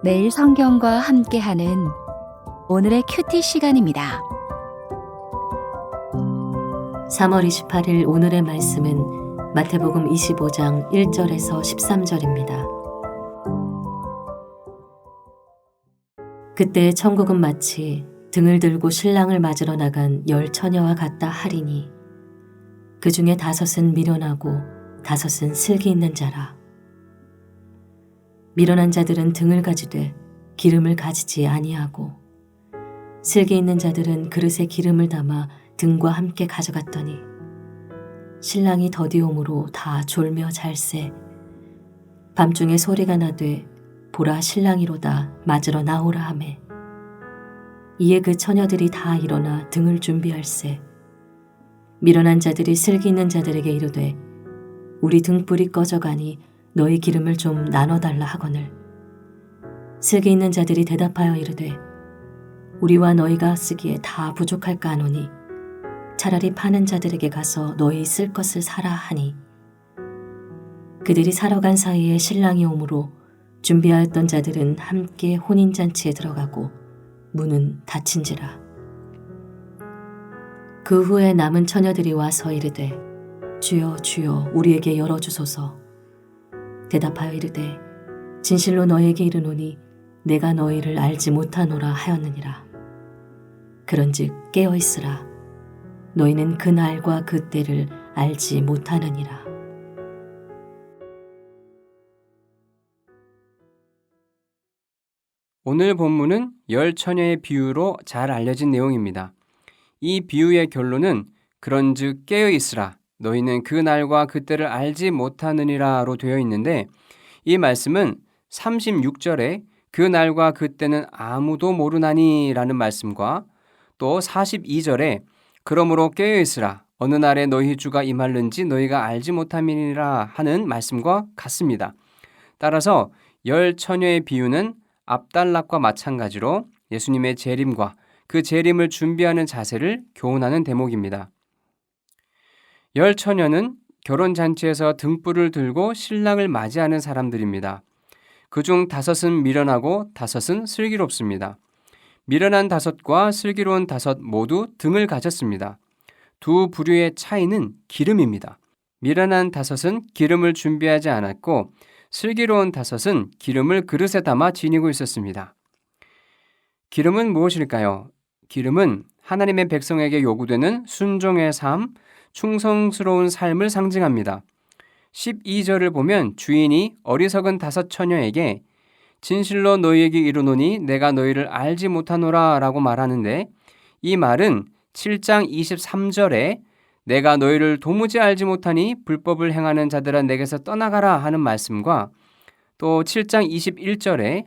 매일 성경과 함께하는 오늘의 큐티 시간입니다. 3월 28일 오늘의 말씀은 마태복음 25장 1절에서 13절입니다. 그때 천국은 마치 등을 들고 신랑을 맞으러 나간 10 처녀와 같다 하리니 그 중에 5은 미련하고 5은 슬기 있는 자라. 미련한 자들은 등을 가지되 기름을 가지지 아니하고 슬기 있는 자들은 그릇에 기름을 담아 등과 함께 가져갔더니 신랑이 더디옴으로 다 졸며 잘세. 밤중에 소리가 나되 보라 신랑이로다 맞으러 나오라 하매 이에 그 처녀들이 다 일어나 등을 준비할세. 미련한 자들이 슬기 있는 자들에게 이르되 우리 등불이 꺼져가니 너희 기름을 좀 나눠달라 하거늘 슬기 있는 자들이 대답하여 이르되 우리와 너희가 쓰기에 다 부족할까 하노니 차라리 파는 자들에게 가서 너희 쓸 것을 사라 하니 그들이 사러 간 사이에 신랑이 오므로 준비하였던 자들은 함께 혼인잔치에 들어가고 문은 닫힌지라. 그 후에 남은 처녀들이 와서 이르되 주여 주여 우리에게 열어주소서. 대답하여 이르되 진실로 너희에게 이르노니 내가 너희를 알지 못하노라 하였느니라. 그런즉 깨어있으라. 너희는 그 날과 그 때를 알지 못하느니라. 오늘 본문은 10 처녀의 비유로 잘 알려진 내용입니다. 이 비유의 결론은 그런즉 깨어 있으라. 너희는 그 날과 그 때를 알지 못하느니라로 되어 있는데 이 말씀은 36절에 그 날과 그 때는 아무도 모르나니라는 말씀과 또 42절에 그러므로 깨어 있으라. 어느 날에 너희 주가 임할는지 너희가 알지 못함이니라 하는 말씀과 같습니다. 따라서 10 처녀의 비유는 압달락과 마찬가지로 예수님의 재림과 그 재림을 준비하는 자세를 교훈하는 대목입니다. 10 처녀는 결혼잔치에서 등불을 들고 신랑을 맞이하는 사람들입니다. 그중 5은 미련하고 5은 슬기롭습니다. 미련한 5과 슬기로운 5 모두 등을 가졌습니다. 두 부류의 차이는 기름입니다. 미련한 5은 기름을 준비하지 않았고 슬기로운 5은 기름을 그릇에 담아 지니고 있었습니다. 기름은 무엇일까요? 기름은 하나님의 백성에게 요구되는 순종의 삶, 충성스러운 삶을 상징합니다. 12절을 보면 주인이 어리석은 5 처녀에게 진실로 너희에게 이르노니 내가 너희를 알지 못하노라 라고 말하는데 이 말은 7장 23절에 내가 너희를 도무지 알지 못하니 불법을 행하는 자들아 내게서 떠나가라 하는 말씀과 또 7장 21절에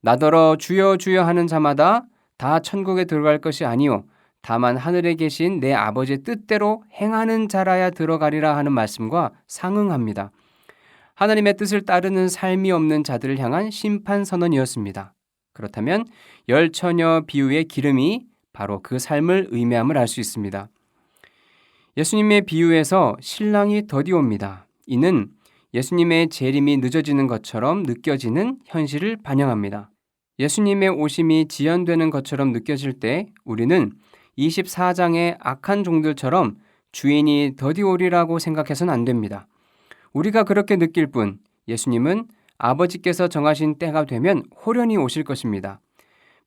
나더러 주여 주여 하는 자마다 다 천국에 들어갈 것이 아니요 다만 하늘에 계신 내 아버지의 뜻대로 행하는 자라야 들어가리라 하는 말씀과 상응합니다. 하나님의 뜻을 따르는 삶이 없는 자들을 향한 심판 선언이었습니다. 그렇다면 10 처녀 비유의 기름이 바로 그 삶을 의미함을 알 수 있습니다. 예수님의 비유에서 신랑이 더디옵니다. 이는 예수님의 재림이 늦어지는 것처럼 느껴지는 현실을 반영합니다. 예수님의 오심이 지연되는 것처럼 느껴질 때 우리는 24장의 악한 종들처럼 주인이 더디오리라고 생각해서는 안 됩니다. 우리가 그렇게 느낄 뿐 예수님은 아버지께서 정하신 때가 되면 홀연히 오실 것입니다.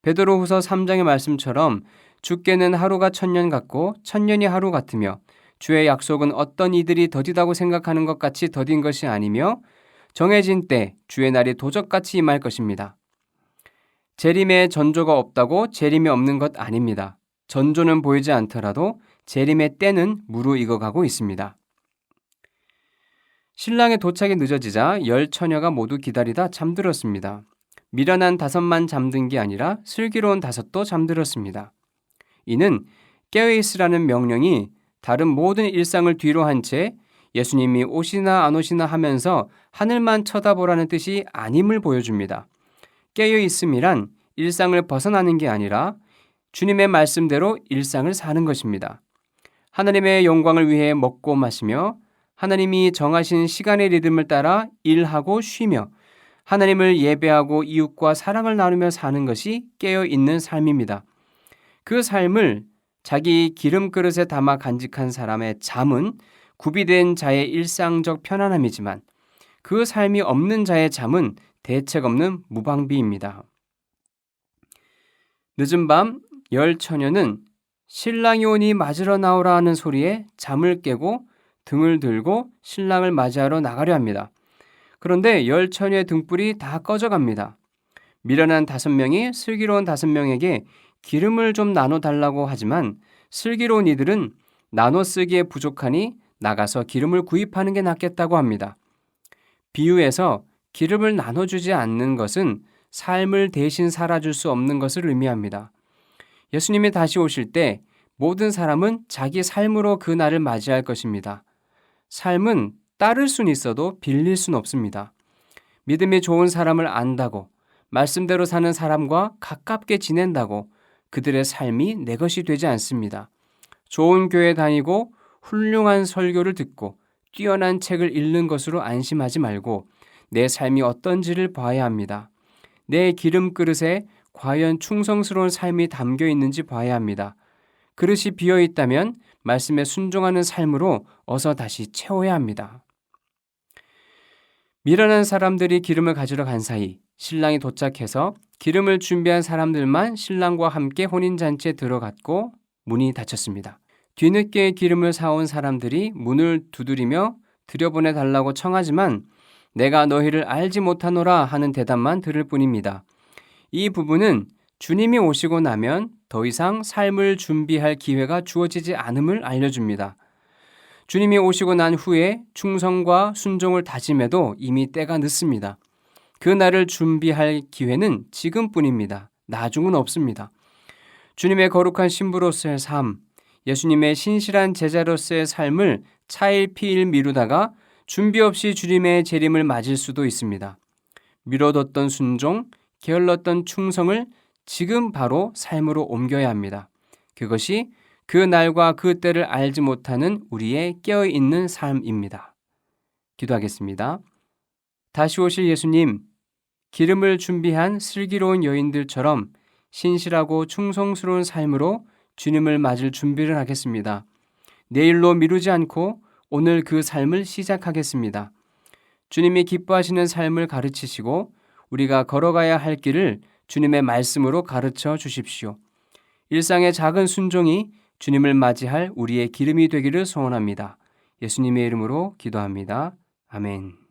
베드로후서 3장의 말씀처럼 주께는 하루가 1000년 같고 1000년이 하루 같으며 주의 약속은 어떤 이들이 더디다고 생각하는 것 같이 더딘 것이 아니며 정해진 때 주의 날이 도적같이 임할 것입니다. 재림에 전조가 없다고 재림이 없는 것 아닙니다. 전조는 보이지 않더라도 재림의 때는 무르익어가고 있습니다. 신랑의 도착이 늦어지자 10 처녀가 모두 기다리다 잠들었습니다. 미련한 5만 잠든 게 아니라 슬기로운 5도 잠들었습니다. 이는 깨어있으라는 명령이 다른 모든 일상을 뒤로 한 채 예수님이 오시나 안 오시나 하면서 하늘만 쳐다보라는 뜻이 아님을 보여줍니다. 깨어있음이란 일상을 벗어나는 게 아니라 주님의 말씀대로 일상을 사는 것입니다. 하나님의 영광을 위해 먹고 마시며 하나님이 정하신 시간의 리듬을 따라 일하고 쉬며 하나님을 예배하고 이웃과 사랑을 나누며 사는 것이 깨어 있는 삶입니다. 그 삶을 자기 기름 그릇에 담아 간직한 사람의 잠은 구비된 자의 일상적 편안함이지만 그 삶이 없는 자의 잠은 대책 없는 무방비입니다. 늦은 밤 열 처녀는 신랑이 오니 맞으러 나오라 하는 소리에 잠을 깨고 등을 들고 신랑을 맞이하러 나가려 합니다. 그런데 열 처녀의 등불이 다 꺼져갑니다. 미련한 5명이 슬기로운 5명에게 기름을 좀 나눠달라고 하지만 슬기로운 이들은 나눠 쓰기에 부족하니 나가서 기름을 구입하는 게 낫겠다고 합니다. 비유에서 기름을 나눠주지 않는 것은 삶을 대신 살아줄 수 없는 것을 의미합니다. 예수님이 다시 오실 때 모든 사람은 자기 삶으로 그 날을 맞이할 것입니다. 삶은 따를 수는 있어도 빌릴 수는 없습니다. 믿음이 좋은 사람을 안다고 말씀대로 사는 사람과 가깝게 지낸다고 그들의 삶이 내 것이 되지 않습니다. 좋은 교회 다니고 훌륭한 설교를 듣고 뛰어난 책을 읽는 것으로 안심하지 말고 내 삶이 어떤지를 봐야 합니다. 내 기름 그릇에 과연 충성스러운 삶이 담겨 있는지 봐야 합니다. 그릇이 비어 있다면 말씀에 순종하는 삶으로 어서 다시 채워야 합니다. 미련한 사람들이 기름을 가지러 간 사이 신랑이 도착해서 기름을 준비한 사람들만 신랑과 함께 혼인잔치에 들어갔고 문이 닫혔습니다. 뒤늦게 기름을 사온 사람들이 문을 두드리며 들여보내달라고 청하지만 내가 너희를 알지 못하노라 하는 대답만 들을 뿐입니다. 이 부분은 주님이 오시고 나면 더 이상 삶을 준비할 기회가 주어지지 않음을 알려줍니다. 주님이 오시고 난 후에 충성과 순종을 다짐해도 이미 때가 늦습니다. 그 날을 준비할 기회는 지금뿐입니다. 나중은 없습니다. 주님의 거룩한 신부로서의 삶, 예수님의 신실한 제자로서의 삶을 차일피일 미루다가 준비 없이 주님의 재림을 맞을 수도 있습니다. 미뤄뒀던 순종, 게을렀던 충성을 지금 바로 삶으로 옮겨야 합니다. 그것이 그 날과 그 때를 알지 못하는 우리의 깨어있는 삶입니다. 기도하겠습니다. 다시 오실 예수님, 기름을 준비한 슬기로운 여인들처럼 신실하고 충성스러운 삶으로 주님을 맞을 준비를 하겠습니다. 내일로 미루지 않고 오늘 그 삶을 시작하겠습니다. 주님이 기뻐하시는 삶을 가르치시고 우리가 걸어가야 할 길을 주님의 말씀으로 가르쳐 주십시오. 일상의 작은 순종이 주님을 맞이할 우리의 기름이 되기를 소원합니다. 예수님의 이름으로 기도합니다. 아멘.